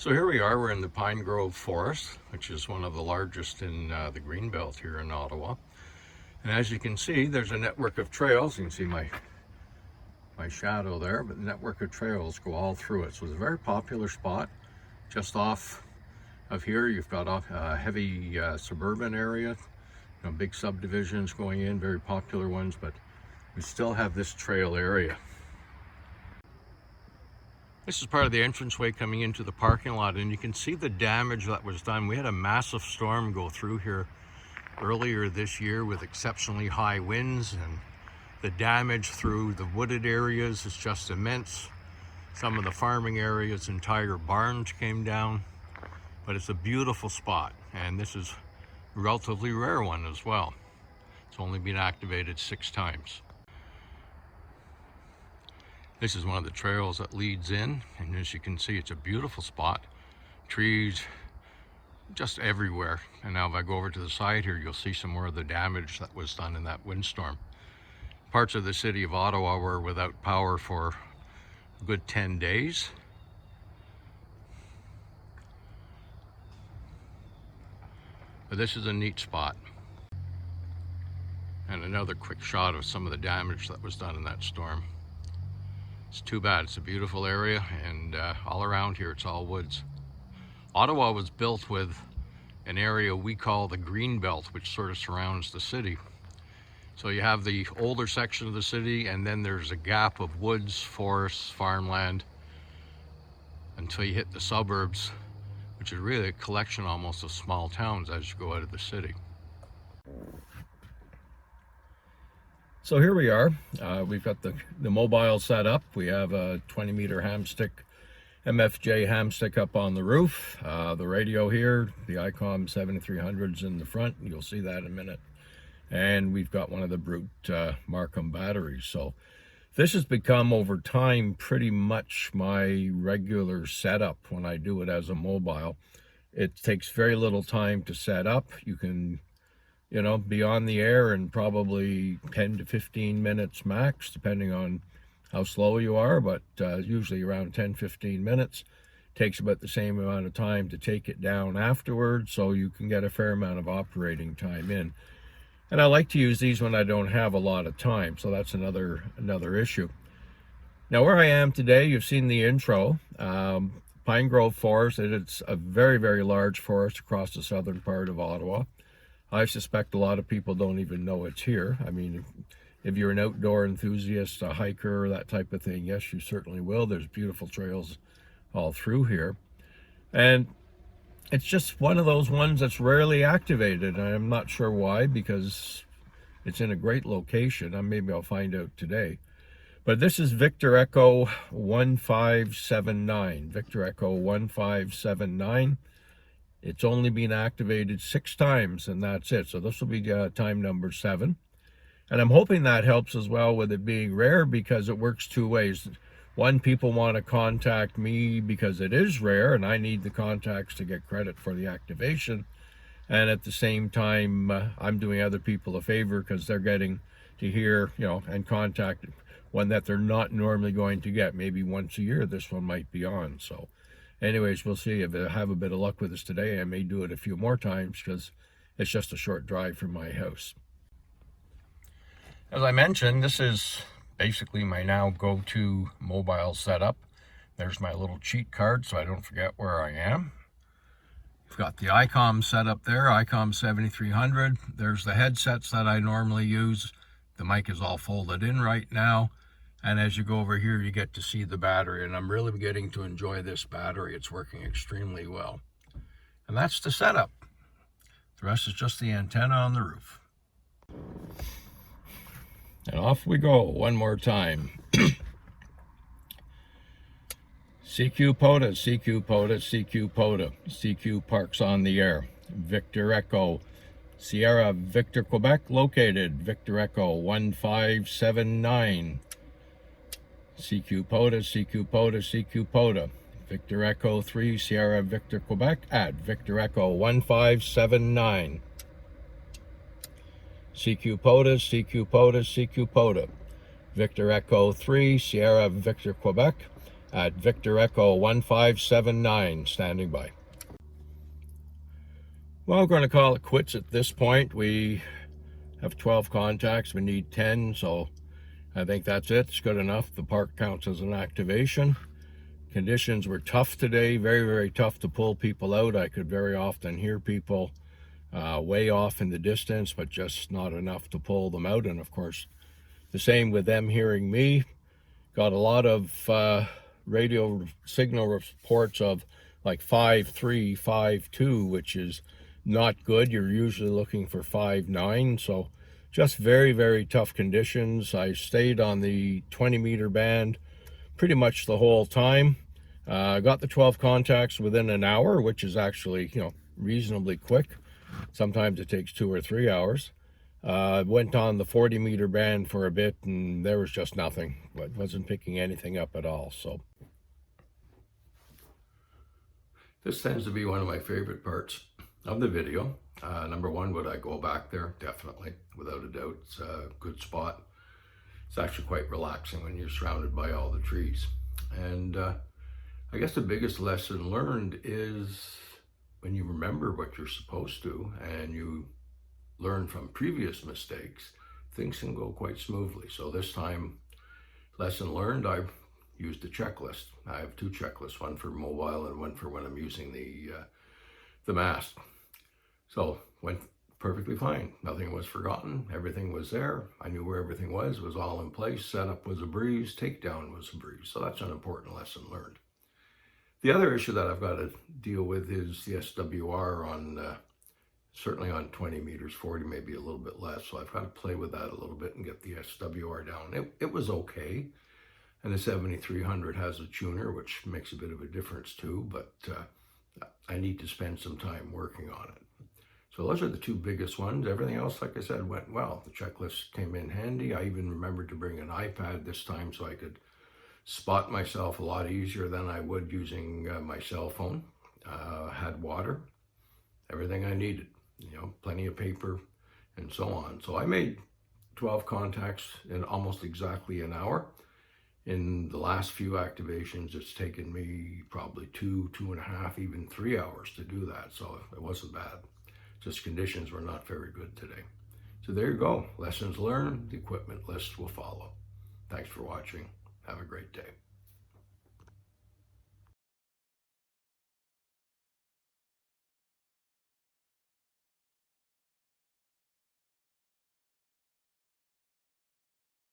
So here we are, we're in the Pine Grove Forest, which is one of the largest in the Greenbelt here in Ottawa. And as you can see, there's a network of trails. You can see my shadow there, but the network of trails go all through it. So it's a very popular spot. Just off of here, you've got a heavy suburban area, big subdivisions going in, very popular ones, but we still have this trail area. This is part of the entranceway coming into the parking lot, and you can see the damage that was done. We had a massive storm go through here earlier this year with exceptionally high winds, and the damage through the wooded areas is just immense. Some of the farming areas, entire barns came down, but it's a beautiful spot, and this is a relatively rare one as well. It's only been activated 6 times. This is one of the trails that leads in, and as you can see, it's a beautiful spot. Trees just everywhere. And now if I go over to the side here, you'll see some more of the damage that was done in that windstorm. Parts of the city of Ottawa were without power for a good 10 days. But this is a neat spot. And another quick shot of some of the damage that was done in that storm. It's too bad. It's a beautiful area, and all around here it's all woods. Ottawa was built with an area we call the Greenbelt, which sort of surrounds the city. So you have the older section of the city, and then there's a gap of woods, forests, farmland, until you hit the suburbs, which is really a collection almost of small towns as you go out of the city. So here we are. We've got the mobile set up. We have a 20-meter hamstick, MFJ hamstick up on the roof. The radio here, the ICOM 7300's in the front. You'll see that in a minute. And we've got one of the Brute Markham batteries. So this has become over time pretty much my regular setup when I do it as a mobile. It takes very little time to set up. You can be on the air in probably 10 to 15 minutes max, depending on how slow you are, but usually around 10-15 minutes. Takes about the same amount of time to take it down afterwards, so you can get a fair amount of operating time in. And I like to use these when I don't have a lot of time, so that's another issue. Now, where I am today, you've seen the intro. Pine Grove Forest. It's a very, very large forest across the southern part of Ottawa. I suspect a lot of people don't even know it's here. I mean, if you're an outdoor enthusiast, a hiker, that type of thing, yes, you certainly will. There's beautiful trails all through here. And it's just one of those ones that's rarely activated. And I'm not sure why, because it's in a great location. Maybe I'll find out today. But this is Victor Echo 1579. Victor Echo 1579. It's only been activated 6 times, and that's it. So this will be time number 7. And I'm hoping that helps as well with it being rare, because it works 2 ways. One, people want to contact me because it is rare, and I need the contacts to get credit for the activation. And at the same time, I'm doing other people a favor because they're getting to hear, and contact one that they're not normally going to get. Maybe once a year, this one might be on. So anyways, we'll see. If I have a bit of luck with this today, I may do it a few more times because it's just a short drive from my house. As I mentioned, this is basically my now go-to mobile setup. There's my little cheat card so I don't forget where I am. I've got the ICOM set up there, ICOM 7300. There's the headsets that I normally use. The mic is all folded in right now. And as you go over here, you get to see the battery, and I'm really beginning to enjoy this battery. It's working extremely well. And that's the setup. The rest is just the antenna on the roof. And off we go one more time. CQ POTA, CQ POTA, CQ POTA. CQ Parks on the air. Victor Echo, Sierra Victor Quebec located. Victor Echo 1579. CQ POTA, CQ POTA, CQ POTA. Victor Echo 3, Sierra Victor Quebec at Victor Echo 1579. CQ POTA, CQ POTA, CQ POTA. Victor Echo 3, Sierra Victor Quebec at Victor Echo 1579, standing by. Well, I'm going to call it quits at this point. We have 12 contacts. We need 10, so I think that's it. It's good enough. The park counts as an activation. Conditions were tough today, very, very tough to pull people out. I could very often hear people way off in the distance, but just not enough to pull them out. And of course, the same with them hearing me. Got a lot of radio signal reports of like 5.3, 5.2, which is not good. You're usually looking for 5.9. So just very, very tough conditions. I stayed on the 20-meter band pretty much the whole time. Got the 12 contacts within an hour, which is actually, reasonably quick. Sometimes it takes 2 or 3 hours. Went on the 40-meter band for a bit, and there was just nothing. But wasn't picking anything up at all. So this tends to be one of my favorite parts of the video. Number one, would I go back there? Definitely, without a doubt. It's a good spot. It's actually quite relaxing when you're surrounded by all the trees. And I guess the biggest lesson learned is when you remember what you're supposed to and you learn from previous mistakes, things can go quite smoothly. So this time, lesson learned, I've used a checklist. I have 2 checklists, one for mobile and one for when I'm using the mast. So went perfectly fine. Nothing was forgotten. Everything was there. I knew where everything was. It was all in place. Setup was a breeze. Takedown was a breeze. So that's an important lesson learned. The other issue that I've got to deal with is the SWR on, certainly on 20 meters, 40, maybe a little bit less. So I've got to play with that a little bit and get the SWR down. It was okay. And the 7300 has a tuner, which makes a bit of a difference too, but I need to spend some time working on it. So those are the 2 biggest ones. Everything else, like I said, went well. The checklist came in handy. I even remembered to bring an iPad this time so I could spot myself a lot easier than I would using my cell phone. Had water, everything I needed, plenty of paper and so on. So I made 12 contacts in almost exactly an hour. In the last few activations, it's taken me probably 2.5, even 3 hours to do that. So it wasn't bad. Just conditions were not very good today. So there you go. Lessons learned. The equipment list will follow. Thanks for watching. Have a great day.